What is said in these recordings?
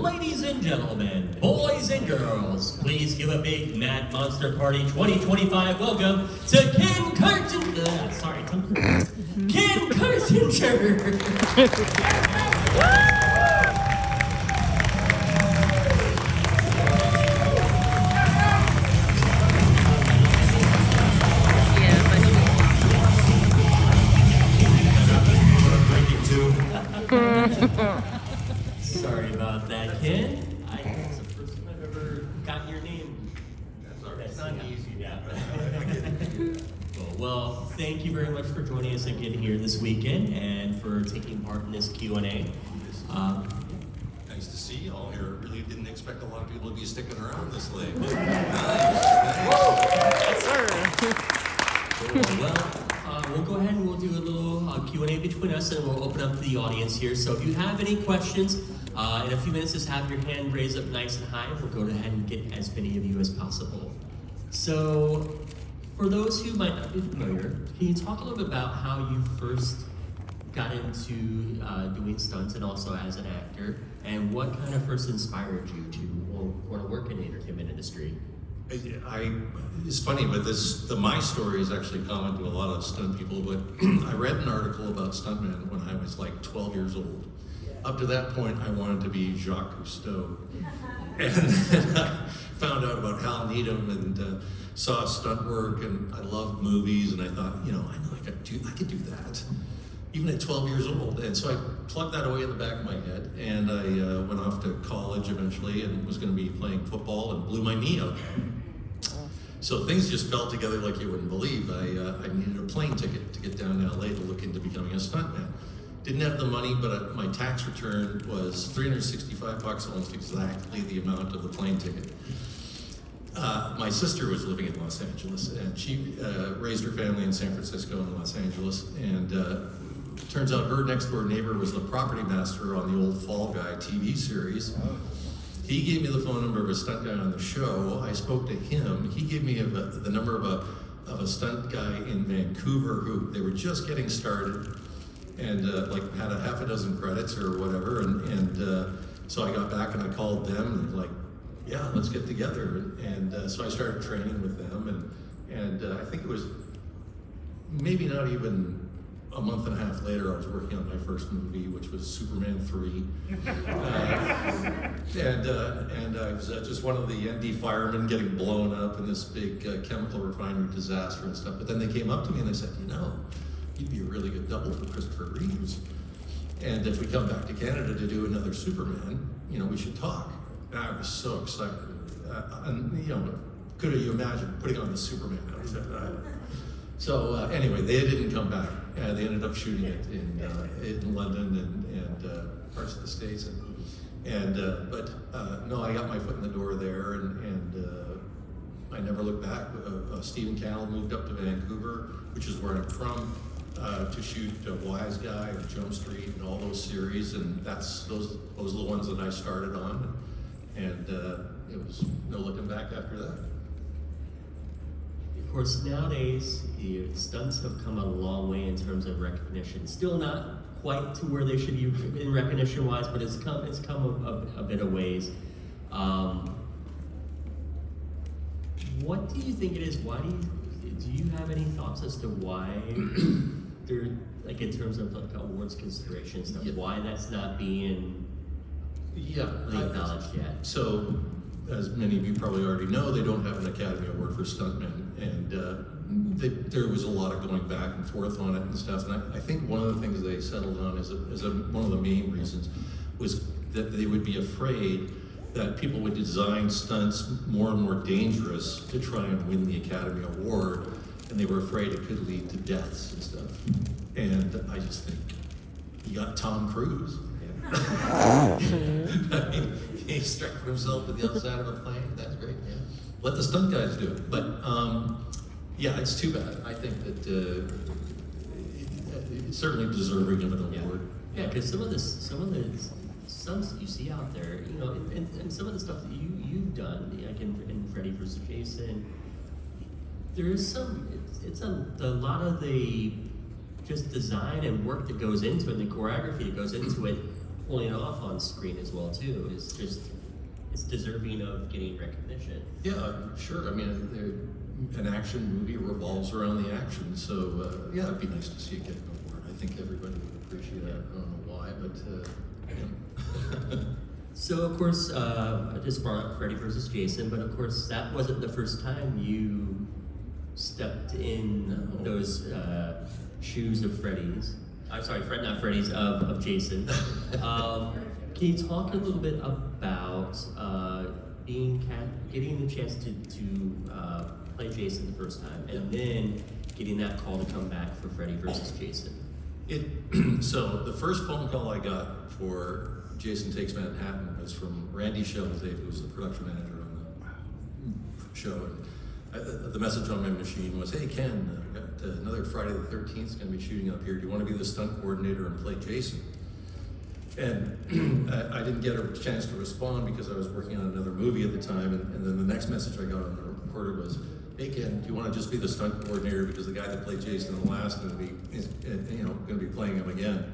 ladies and gentlemen, boys and girls, please give a big Mad Monster Party 2025 welcome to Ken Kirzinger. Ken Kirzinger. Sorry about that, Ken. It's the first time I've ever gotten your name. That's not easy. Yeah. Well, thank you very much for joining us again here this weekend and for taking part in this Q&A. Nice to see you all here. Really didn't expect a lot of people to be sticking around this late. Nice. Yes, sir. We'll go ahead and we'll do a little Q&A between us, and we'll open up to the audience here. So if you have any questions, in a few minutes, just have your hand raised up nice and high. We'll go ahead and get as many of you as possible. So for those who might not be familiar, can you talk a little bit about how you first got into doing stunts and also as an actor, and what kind of first inspired you to want to work in the entertainment industry? It's funny, but my story is actually common to a lot of stunt people, but I read an article about stuntmen when I was like 12 years old. Up to that point, I wanted to be Jacques Cousteau. And then I found out about Hal Needham and saw stunt work, and I loved movies, and I thought, I know I could do that, even at 12 years old. And so I plugged that away in the back of my head, and I went off to college eventually and was going to be playing football and blew my knee out. So things just fell together like you wouldn't believe. I needed a plane ticket to get down to LA to look into becoming a stuntman. Didn't have the money, but my tax return was $365, almost exactly the amount of the plane ticket. My sister was living in Los Angeles, and she raised her family in San Francisco and Los Angeles, and turns out her next door neighbor was the property master on the old Fall Guy TV series. He gave me the phone number of a stunt guy on the show. I spoke to him. He gave me the number of a stunt guy in Vancouver who they were just getting started and had a half a dozen credits or whatever. And so I got back and I called them and they're like, yeah, let's get together. And so I started training with them. And I think it was maybe not even a month and a half later, I was working on my first movie, which was Superman 3. And I was just one of the ND firemen getting blown up in this big chemical refinery disaster and stuff. But then they came up to me and they said, you'd be a really good double for Christopher Reeves. And if we come back to Canada to do another Superman, we should talk. And I was so excited. Could you imagine putting on the Superman outfit? So anyway, they didn't come back. They ended up shooting it in London and parts of the States. But I got my foot in the door there, and I never looked back. Stephen Cannell moved up to Vancouver, which is where I'm from, to shoot Wise Guy and Jump Street and all those series, and those are the ones that I started on, and it was no looking back after that. Of course, nowadays, the stunts have come a long way in terms of recognition. Still not quite to where they should be in recognition-wise, but it's come a bit of ways. What do you think it is? Why do you have any thoughts as to why there, like in terms of like awards consideration stuff, why that's not being acknowledged yet? So, as many of you probably already know, they don't have an Academy Award for stuntmen, and there was a lot of going back and forth on it and stuff. And I think one of the things they settled on one of the main reasons was that they would be afraid that people would design stunts more and more dangerous to try and win the Academy Award, and they were afraid it could lead to deaths and stuff. And I just think, you got Tom Cruise. I mean, he strapped himself to the other side of a plane. That's great. Yeah. Let the stunt guys do it. But it's too bad. I think that it's certainly deserving of an award. Yeah, because some of the stunts that you see out there, and some of the stuff that you've done, like in Freddy vs. Jason, there is it's a lot of the just design and work that goes into it, and the choreography that goes into it pulling it off on screen as well too is just it's deserving of getting recognition. Yeah, sure. I mean, an action movie revolves around the action, so yeah, it'd be nice to see it get an award. I think everybody would appreciate it. I don't know why, but yeah. So of course, I just brought up Freddy versus Jason, but of course that wasn't the first time you stepped in those shoes of Freddy's. I'm sorry, not Freddy's, of Jason. Can you talk a little bit about getting the chance to play Jason the first time, and then getting that call to come back for Freddy versus Jason? So the first phone call I got for Jason Takes Manhattan was from Randy Shelldave, who was the production manager on the show. And the message on my machine was, "Hey Ken, I've got another Friday the 13th is going to be shooting up here. Do you want to be the stunt coordinator and play Jason?" And I didn't get a chance to respond because I was working on another movie at the time. And then the next message I got on the recorder was, "Hey Ken, do you want to just be the stunt coordinator because the guy that played Jason in the last movie is, going to be playing him again?"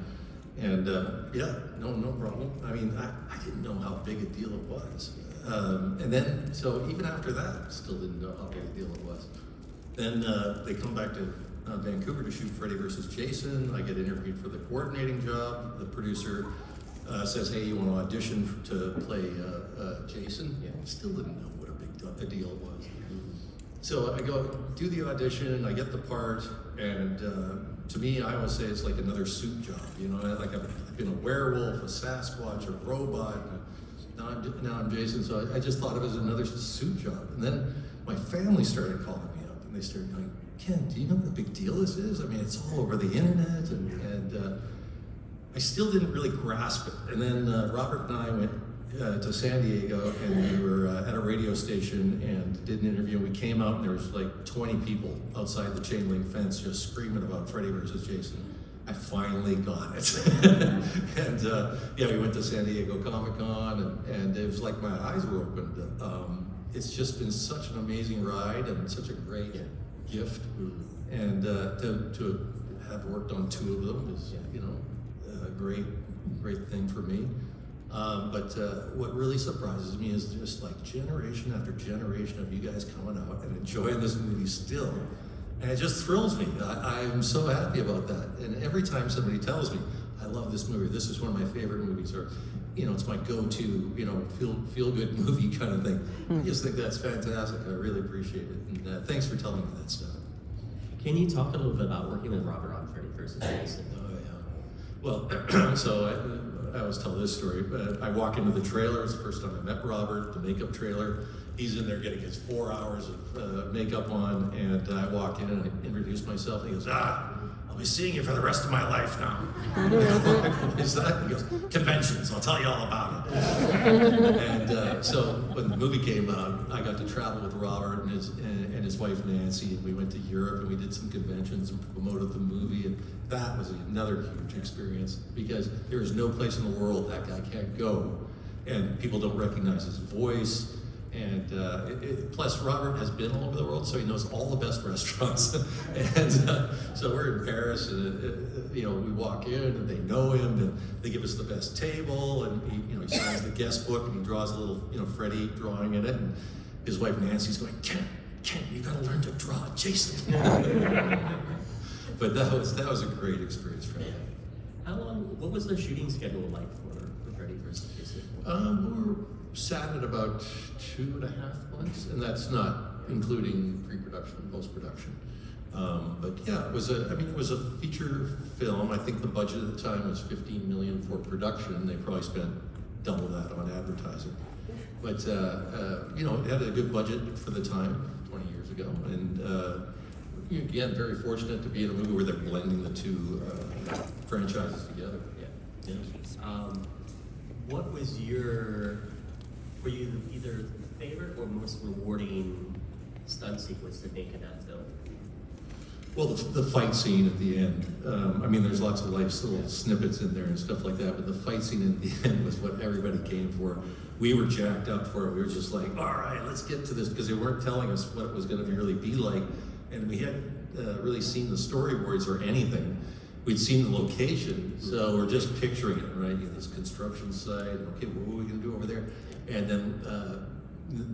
And yeah, no problem. I mean, I didn't know how big a deal it was. And then, so even after that, still didn't know how big a deal it was. Then they come back to Vancouver to shoot Freddy versus Jason. I get interviewed for the coordinating job. The producer says, "Hey, you want to audition to play Jason?" Yeah, I still didn't know what a big deal it was. So I go do the audition, I get the part, and to me, I always say it's like another suit job. Like I've been a werewolf, a Sasquatch, a robot. Now I'm Jason, so I just thought it was another suit job. And then my family started calling me up, and they started going, "Ken, do you know what a big deal this is? I mean, it's all over the internet," and I still didn't really grasp it. And then Robert and I went to San Diego, and we were at a radio station and did an interview. And we came out, and there was like 20 people outside the chain link fence just screaming about Freddy versus Jason. I finally got it. And yeah, we went to San Diego Comic-Con, and it was like my eyes were opened. It's just been such an amazing ride and such a great gift. And to have worked on two of them is, a great thing for me. But what really surprises me is just like generation after generation of you guys coming out and enjoying this movie still. And it just thrills me. I'm so happy about that. And every time somebody tells me, "I love this movie, this is one of my favorite movies," or, it's my go-to, feel-good movie kind of thing, I just think that's fantastic. I really appreciate it. And thanks for telling me that stuff. Can you talk a little bit about working with Robert on Freddy vs. Jason? Oh, yeah. Well, so I always tell this story, but I walk into the trailer. It's the first time I met Robert, the makeup trailer. He's in there getting his 4 hours of makeup on, and I walk in and I introduce myself, and he goes, "I'll be seeing you for the rest of my life now." What is that? He goes, "Conventions, I'll tell you all about it." And so when the movie came out, I got to travel with Robert and his wife Nancy, and we went to Europe and we did some conventions and promoted the movie, and that was another huge experience because there is no place in the world that guy can't go, and people don't recognize his voice. And plus, Robert has been all over the world, so he knows all the best restaurants. And so we're in Paris, and we walk in, and they know him, and they give us the best table, and he signs the guest book, and he draws a little, Freddy drawing in it, and his wife Nancy's going, "Ken, you gotta learn to draw Jason." But that was a great experience for me. What was the shooting schedule like for Freddy vs. Jason? We were sat at about 2.5 months, and that's not including pre-production and post-production. But yeah, it was a feature film. I think the budget at the time was $15 million for production. They probably spent double that on advertising. But it had a good budget for the time, 20 years ago, and again, very fortunate to be in a movie where they're blending the two franchises together. Yeah. What was were you either the favorite or most rewarding stunt sequence to make in that film? Well, the fight scene at the end. There's lots of little snippets in there and stuff like that, but the fight scene at the end was what everybody came for. We were jacked up for it. We were just like, all right, let's get to this, because they weren't telling us what it was going to really be like, and we hadn't really seen the storyboards or anything. we'd seen the location, so we're just picturing it, right? This construction site. Okay, what are we gonna do over there? And then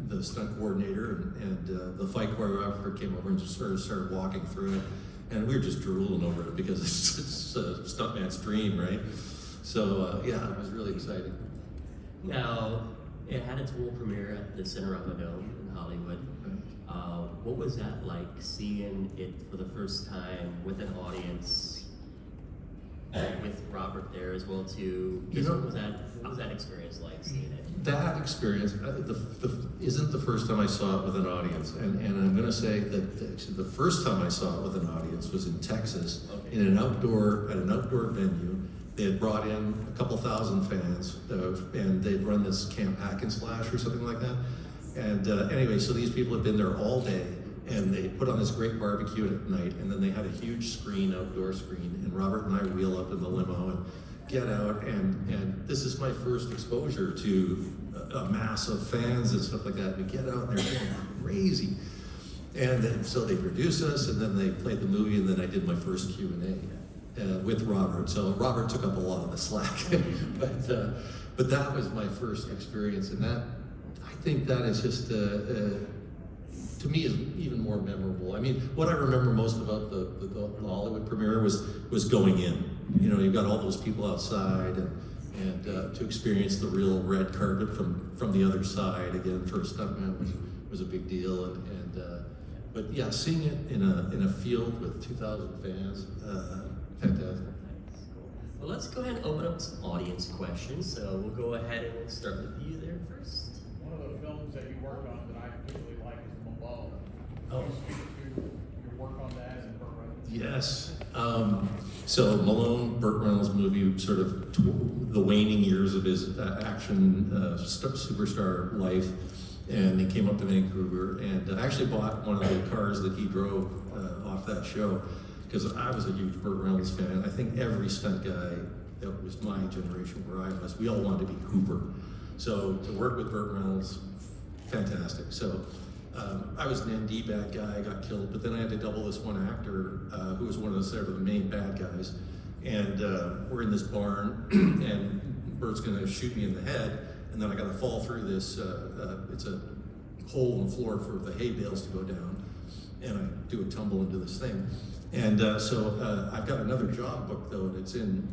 the stunt coordinator and the fight choreographer came over and just sort of started walking through it, and we were just drooling over it because it's a stuntman's dream, right? So yeah, it was really exciting. Now, it had its world premiere at the Cinerama Dome in Hollywood. What was that like, seeing it for the first time with an audience, with Robert there as well too? What was that experience like, seeing it? That experience isn't the first time I saw it with an audience, and I'm going to say that the first time I saw it with an audience was in Texas, at an outdoor venue. They had brought in a couple thousand fans, and they'd run this Camp Hack and Slash or something like that. And anyway, so these people had been there all day, and they put on this great barbecue at night, and then they had a huge screen, outdoor screen, and Robert and I wheel up in the limo and get out, and this is my first exposure to a mass of fans and stuff like that. We get out, and they're going crazy. And then, so they produced us, and then they played the movie, and then I did my first Q&A with Robert. So Robert took up a lot of the slack, but that was my first experience, and that, I think that is just, to me, is even more memorable. I mean, what I remember most about the Hollywood premiere was going in. You know, you've got all those people outside, and to experience the real red carpet from the other side again for a stuntman was a big deal. But yeah, seeing it in a field with 2,000 fans, fantastic. Well, let's go ahead and open up some audience questions. So we'll go ahead and we'll start with you there first. One of the films that you worked on that I particularly like is Malone. Oh. Can you speak to your work on that and Burt Reynolds? Yes. So Malone, Burt Reynolds' movie, sort of the waning years of his action superstar life, and he came up to Vancouver, and I actually bought one of the cars that he drove off that show, because I was a huge Burt Reynolds fan. I think every stunt guy that was my generation where I was, we all wanted to be Hooper. So to work with Burt Reynolds, fantastic. So I was an ND bad guy, I got killed, but then I had to double this one actor who was one of the sort of the main bad guys. And we're in this barn, and Bert's gonna shoot me in the head, and then I gotta fall through this, it's a hole in the floor for the hay bales to go down, and I do a tumble into this thing. And so I've got another job booked though, and it's in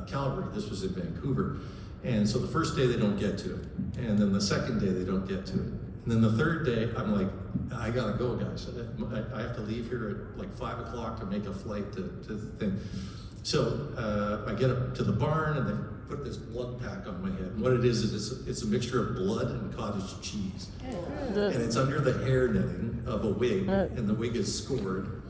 Calgary. This was in Vancouver. And so the first day they don't get to it. And then the second day they don't get to it. And then the third day, I'm like, I gotta go, guys. I have to leave here at like 5 o'clock to make a flight to the thing. So I get up to the barn, and they put this blood pack on my head. And what it is it's a mixture of blood and cottage cheese. And it's under the hair netting of a wig, and the wig is scored.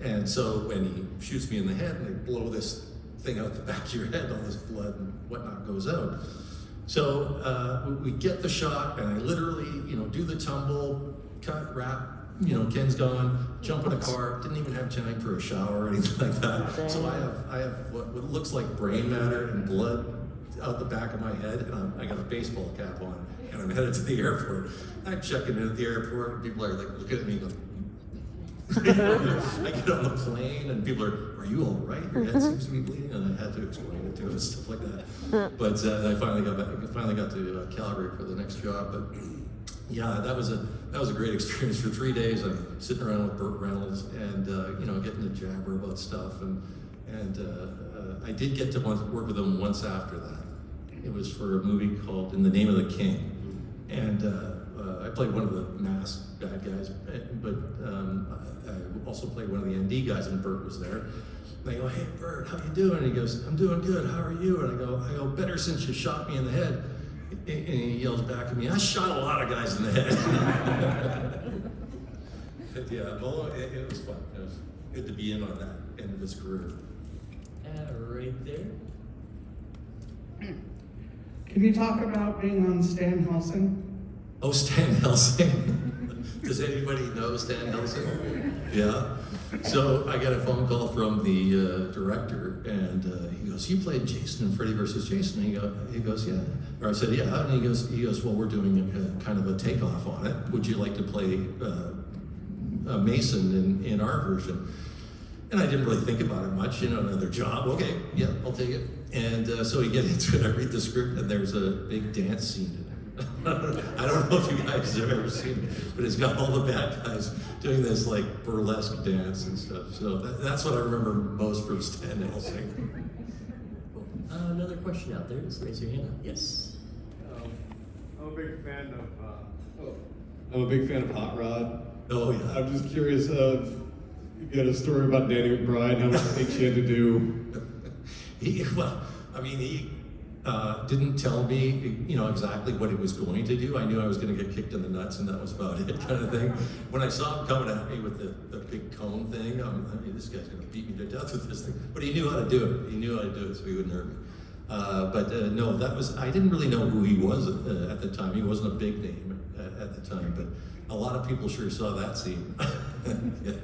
And so when he shoots me in the head, and they blow this thing out the back of your head, all this blood and whatnot goes out. So we get the shot, and I literally, do the tumble, cut, wrap, Ken's gone, jump in a car, didn't even have time for a shower or anything like that. So I have what looks like brain matter and blood out the back of my head, and I got a baseball cap on, and I'm headed to the airport. I'm checking in at the airport, and people are like looking at me going, I get on the plane, and people are you all right? Your head seems to be bleeding, and I had to explain it to him and stuff like that. But I finally got back. I finally got to Calgary for the next job. But yeah, that was a great experience. For 3 days, I'm sitting around with Burt Reynolds, and getting to jabber about stuff, and I did get to work with him once after that. It was for a movie called In the Name of the King, and I played one of the masked bad guys, but I also played one of the ND guys, and Burt was there. And I go, "Hey, Burt, how you doing?" And he goes, "I'm doing good. How are you?" And I go, "Better since you shot me in the head." And he yells back at me, "I shot a lot of guys in the head." Yeah, well, it was fun. It was good to be in on that end of his career. Right there. Can you talk about being on Stan Helsing? Oh, Stan Helsing. Does anybody know Stan Helsing? Yeah. So I got a phone call from the director, and he goes, "You played Jason in Freddy versus Jason?" And he goes, "Yeah." Or I said, "Yeah." And he goes, "Well, we're doing a kind of a takeoff on it. Would you like to play Mason in our version?" And I didn't really think about it much, another job, okay, yeah, I'll take it. And so we get into it, I read the script, and there's a big dance scene in it. I don't know if you guys have ever seen it, but it's got all the bad guys doing this like burlesque dance and stuff. So that's what I remember most from Stan Helsing. Another question out there, just raise your hand up. Yes. I'm a big fan of, I'm a big fan of Hot Rod. Oh yeah. I'm just curious, you got a story about Danny McBride, how much it takes you had to do? He didn't tell me, exactly what he was going to do. I knew I was going to get kicked in the nuts, and that was about it, kind of thing. When I saw him coming at me with the big cone thing, this guy's going to beat me to death with this thing. But he knew how to do it. He knew how to do it, so he wouldn't hurt me. No, I didn't really know who he was at the time. He wasn't a big name at the time, but a lot of people sure saw that scene. Yeah.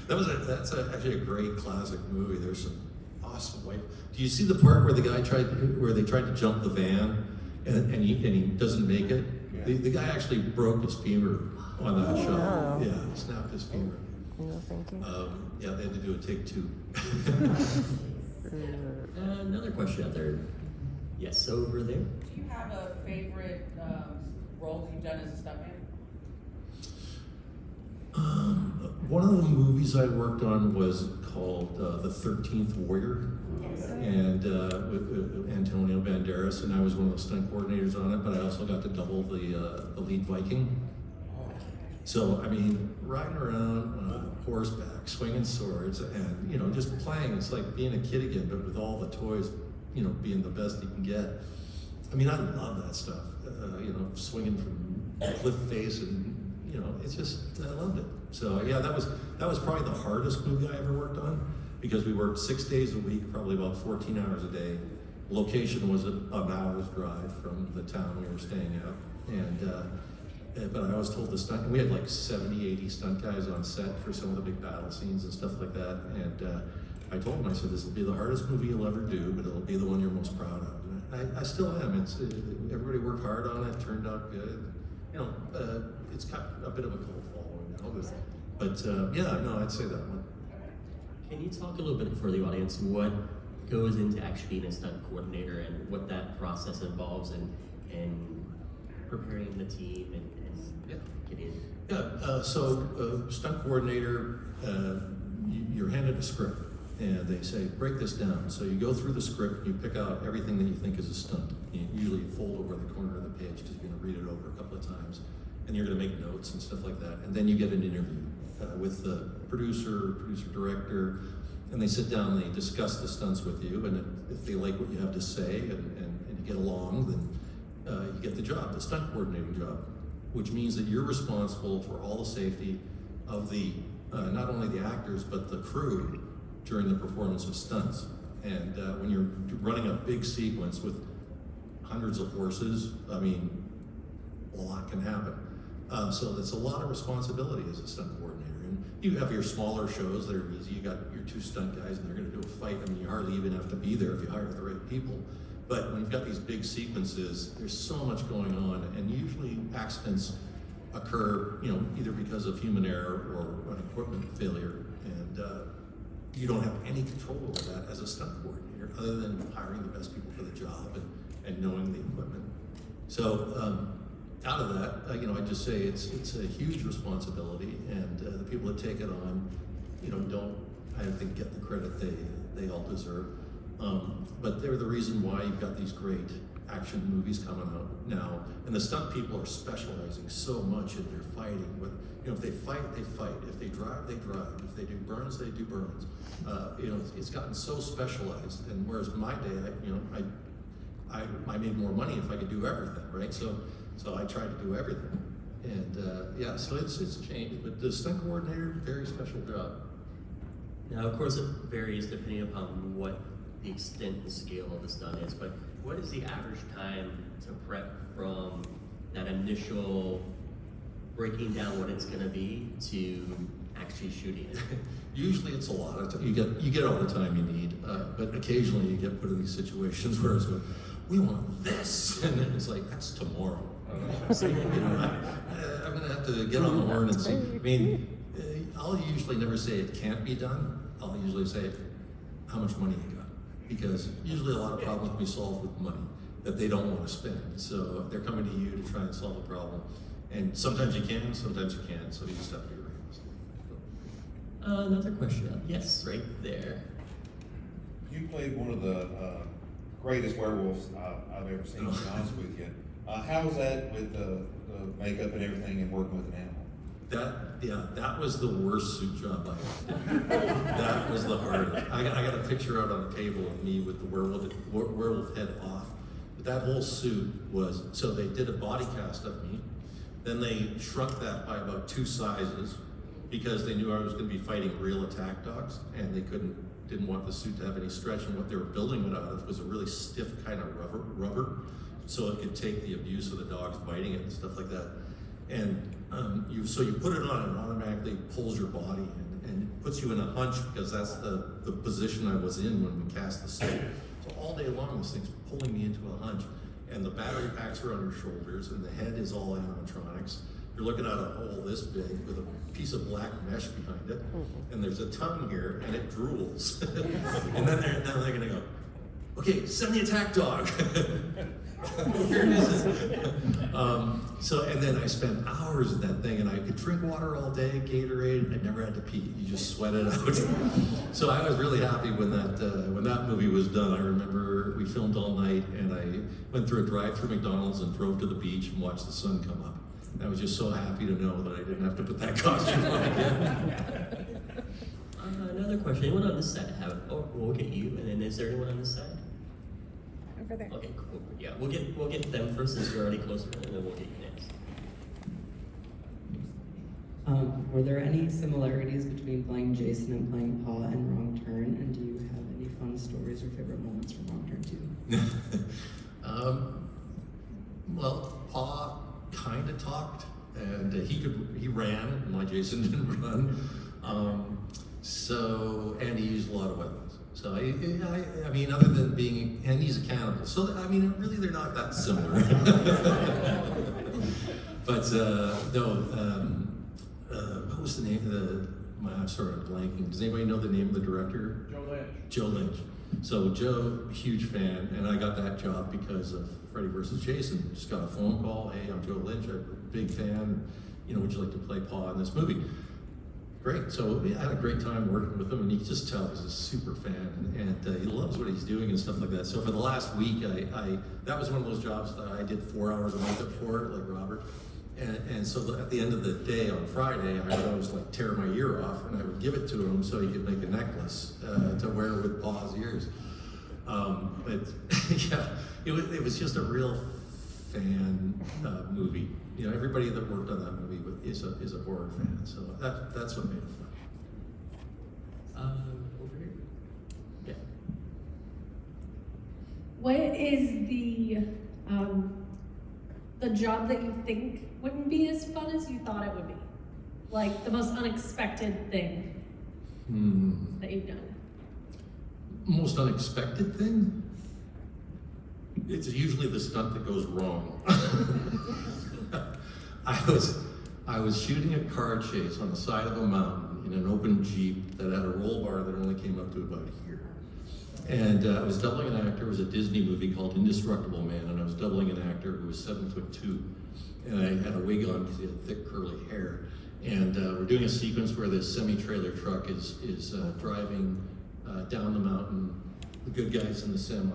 That's actually a great classic movie. There's some awesome way. Do you see the part where they tried to jump the van and he doesn't make it? Yeah. The guy actually broke his femur on that shot. wow. Yeah, he snapped his femur. No, thank you. Yeah, they had to do a take 2. Another question out there. Yes, over there. Do you have a favorite role that you've done as a stuntman? One of the movies I worked on was called The 13th Warrior, and with Antonio Banderas, and I was one of the stunt coordinators on it, but I also got to double the lead Viking. So, riding around on horseback, swinging swords, and, just playing, it's like being a kid again, but with all the toys, being the best you can get. I love that stuff, swinging from cliff face, and, it's just, I loved it. So, yeah, that was probably the hardest movie I ever worked on, because we worked 6 days a week, probably about 14 hours a day. Location was an hour's drive from the town we were staying at, but I was told and we had like 70, 80 stunt guys on set for some of the big battle scenes and stuff like that. And I told them, I said, this will be the hardest movie you'll ever do, but it'll be the one you're most proud of. And I still am. Everybody worked hard on it, turned out good. It's got a bit of a cult following now, but I'd say that one. Can you talk a little bit for the audience what goes into actually being a stunt coordinator and what that process involves and preparing the team and getting in? Yeah, so stunt coordinator, you're handed a script, and they say, break this down. So you go through the script, you pick out everything that you think is a stunt. You usually fold over the corner of the page because you're going to read it over a couple of times, and you're going to make notes and stuff like that. And then you get an interview with the producer director, and they sit down, they discuss the stunts with you, and if they like what you have to say and you get along, then you get the job, the stunt coordinating job, which means that you're responsible for all the safety of the not only the actors but the crew during the performance of stunts. And when you're running a big sequence with hundreds of horses, a lot can happen. So that's a lot of responsibility as a stunt coordinator. And you have your smaller shows that are easy. You got your 2 stunt guys and they're going to do a fight. You hardly even have to be there if you hire the right people. But when you've got these big sequences, there's so much going on, and usually accidents occur, either because of human error or an equipment failure, and you don't have any control over that as a stunt coordinator, other than hiring the best people for the job and knowing the equipment. So out of that, I just say it's a huge responsibility, and the people that take it on, don't, I think, get the credit they all deserve. But they're the reason why you've got these great action movies coming out now, and the stunt people are specializing so much in their fighting. If they fight, they fight. If they drive, they drive. If they do burns, they do burns. It's gotten so specialized. And whereas my day, I made more money if I could do everything, right? So I try to do everything, and so it's changed. But the stunt coordinator, very special job. Now, of course, it varies depending upon what the extent and scale of the stunt is, but what is the average time to prep from that initial breaking down what it's going to be to actually shooting it? Usually it's a lot of time. You get all the time you need, but occasionally you get put in these situations where it's going, we want this, and then it's like, that's tomorrow. So, I'm going to have to get on the horn and see. I'll usually never say it can't be done, I'll usually say, how much money you got? Because usually a lot of problems can be solved with money that they don't want to spend. So they're coming to you to try and solve a problem. And sometimes you can, sometimes you can't, so you just have to be realistic. Another question. Yes, right there. You played one of the greatest werewolves I've ever seen, to be honest with you. How was that with the makeup and everything and working with an animal? That was the worst suit job I ever did. That was the hardest. I got a picture out on the table of me with the werewolf head off. But that whole suit was, so they did a body cast of me. Then they shrunk that by about 2 sizes because they knew I was going to be fighting real attack dogs, and they didn't want the suit to have any stretch. And what they were building it out of was a really stiff kind of rubber, so it could take the abuse of the dogs biting it and stuff like that. And so you put it on and it automatically pulls your body and puts you in a hunch, because that's the position I was in when we cast the suit. So all day long this thing's pulling me into a hunch, and the battery packs are on your shoulders and the head is all animatronics. You're looking at a hole this big with a piece of black mesh behind it, and there's a tongue here and it drools. And then they're gonna go, okay, send the attack dog. Here it is. And then I spent hours in that thing, and I could drink water all day, Gatorade. I never had to pee. You just sweat it out. So I was really happy when that movie was done. I remember we filmed all night, and I went through a drive-through McDonald's and drove to the beach and watched the sun come up. And I was just so happy to know that I didn't have to put that costume on again. Another question. Anyone on this side have? Oh, we'll get you, and then is there anyone on this side? Over there. Okay, cool. Yeah, we'll get them first since you're already closer, and then we'll get you next. Were there any similarities between playing Jason and playing Paw in Wrong Turn? And do you have any fun stories or favorite moments from Wrong Turn 2? Well, Paw kind of talked, and he ran, my Jason didn't run. And he used a lot of weapons. So I mean, other than being, and he's a cannibal. So I mean, really, they're not that similar. But what was the name of the? I'm sorry, I'm blanking. Does anybody know the name of the director? Joe Lynch. Joe Lynch. So Joe, huge fan, and I got that job because of Freddy versus Jason. Just got a phone call. Hey, I'm Joe Lynch. I'm a big fan. You know, would you like to play Paw in this movie? Great. So I had a great time working with him, and you can just tell he's a super fan, and he loves what he's doing and stuff like that. So for the last week, that was one of those jobs that I did 4 hours a makeup for, like Robert. And so at the end of the day on Friday, I would always like tear my ear off, and I would give it to him so he could make a necklace to wear with Paw's ears. But yeah, it was just a real fan movie. You know, everybody that worked on that movie is a horror fan, so that's what made it fun. Over here. Yeah. What is the job that you think wouldn't be as fun as you thought it would be? Like the most unexpected thing that you've done? Most unexpected thing? It's usually the stunt that goes wrong. I was shooting a car chase on the side of a mountain in an open Jeep that had a roll bar that only came up to about here. And I was doubling an actor. It was a Disney movie called Indestructible Man, and I was doubling an actor who was 7'2", and I had a wig on because he had thick curly hair. And we're doing a sequence where this semi-trailer truck is driving down the mountain. The good guys in the semi,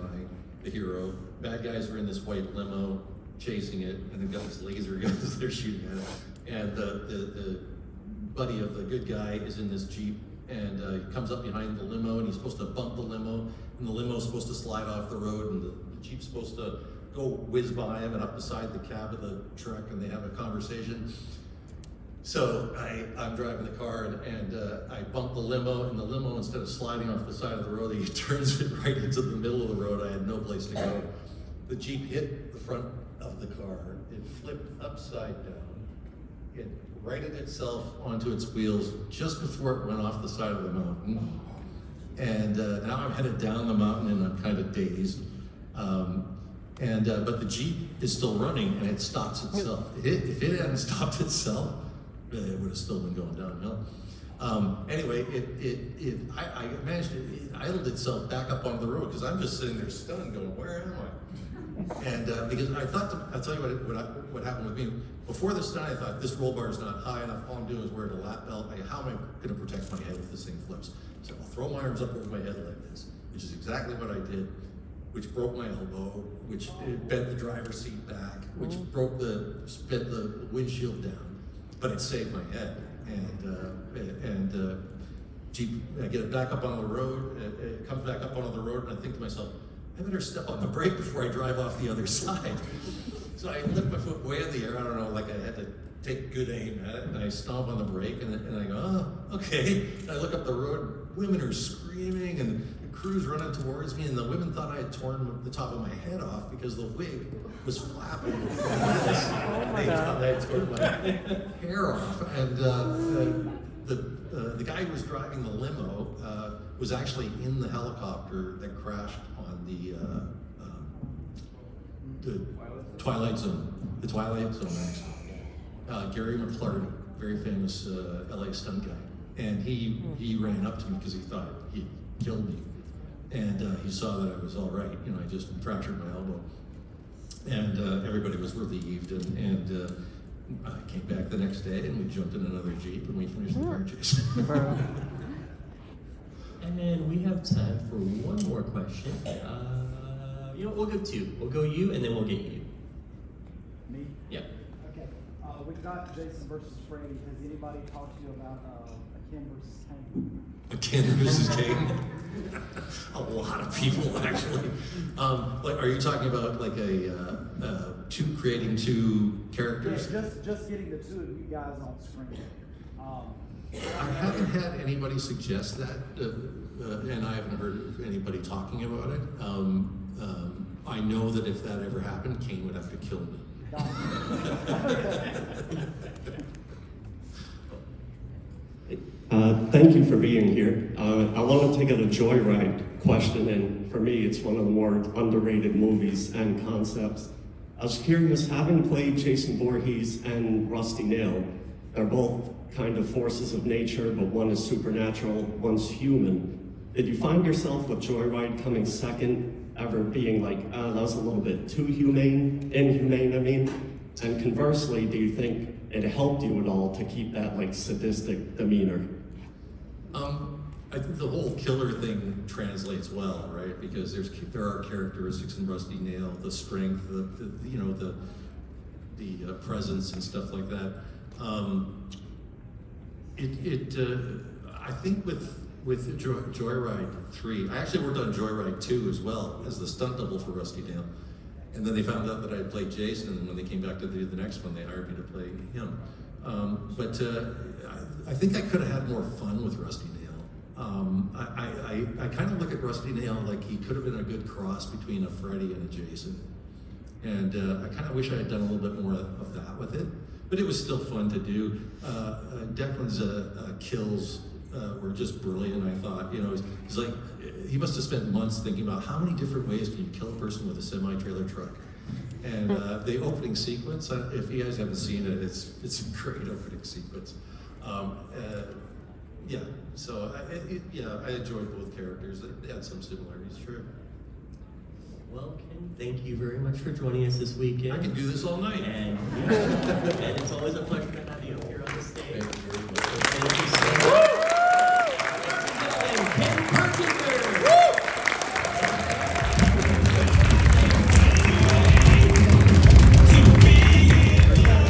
the hero. Bad guys are in this white limo chasing it, and they've got these laser guns they're shooting at it. And the buddy of the good guy is in this Jeep, and he comes up behind the limo, and he's supposed to bump the limo, and the limo's supposed to slide off the road, and the Jeep's supposed to go whiz by him and up beside the cab of the truck, and they have a conversation. So I'm driving the car, and I bump the limo, and the limo, instead of sliding off the side of the road, he turns it right into the middle of the road. I had no place to go. The Jeep hit the front of the car. It flipped upside down. It righted itself onto its wheels just before it went off the side of the mountain. And now I'm headed down the mountain, and I'm kind of dazed. But the Jeep is still running, and it stops itself. If it hadn't stopped itself, it would have still been going downhill. Anyway, I managed to, it idled itself back up on the road because I'm just sitting there stunned going, where am I? And because I thought, I'll tell you what happened with me. Before the stunt, I thought, this roll bar is not high enough. All I'm doing is wearing a lap belt. How am I going to protect my head if this thing flips? So I'll throw my arms up over my head like this, which is exactly what I did, which broke my elbow, which bent the driver's seat back, which bent the windshield down, but it saved my head. And Jeep, I get it back up on the road, it comes back up onto the road, and I think to myself, I better step on the brake before I drive off the other side. So I lift my foot way in the air, I don't know, like I had to take good aim at it, and I stomp on the brake, and I go, oh, okay. And I look up the road, women are screaming, and the crew's running towards me, and the women thought I had torn the top of my head off because the wig was flapping. They thought I had torn my hair off. And the guy who was driving the limo was actually in the helicopter that crashed on the Twilight Zone. The Twilight Zone, actually. Gary McClarty, very famous LA stunt guy. And he ran up to me because he thought he'd killed me. And he saw that I was all right. You know, I just fractured my elbow. And everybody was relieved. And I came back the next day and we jumped in another Jeep and we finished the car chase. And we have time for one more question. You know, we'll go two. We'll go you and then we'll get you. Me? Yeah. Okay. We've got Jason versus Freddy. Has anybody talked to you about a Ken versus Kane? A Ken versus Kane? A lot of people, actually. Like, are you talking about like creating two characters? Yeah, just getting the two of you guys on screen. I haven't had anybody suggest that, and I haven't heard of anybody talking about it. I know that if that ever happened, Kane would have to kill me. Thank you for being here. I want to take a Joyride question, and for me, it's one of the more underrated movies and concepts. I was curious, having played Jason Voorhees and Rusty Nail, they're both kind of forces of nature, but one is supernatural, one's human. Did you find yourself with Joyride coming second, ever being like, that was a little bit too inhumane, I mean? And conversely, do you think it helped you at all to keep that like sadistic demeanor? I think the whole killer thing translates well, right? Because there are characteristics in Rusty Nail, the strength, the presence and stuff like that. I think with Joyride 3, I actually worked on Joyride 2 as well as the stunt double for Rusty Nail. And then they found out that I played Jason, and when they came back to do the next one, they hired me to play him. But I think I could have had more fun with Rusty Nail. I kind of look at Rusty Nail like he could have been a good cross between a Freddy and a Jason. And I kind of wish I had done a little bit more of that with it. But it was still fun to do. Declan's kills were just brilliant, I thought. You know, he's like, he must have spent months thinking about how many different ways can you kill a person with a semi-trailer truck. And the opening sequence, if you guys haven't seen it, it's a great opening sequence. Yeah, so I enjoyed both characters. They had some similarities, sure. Well, Ken, thank you very much for joining us this weekend. I can do this all night. And, and it's always a pleasure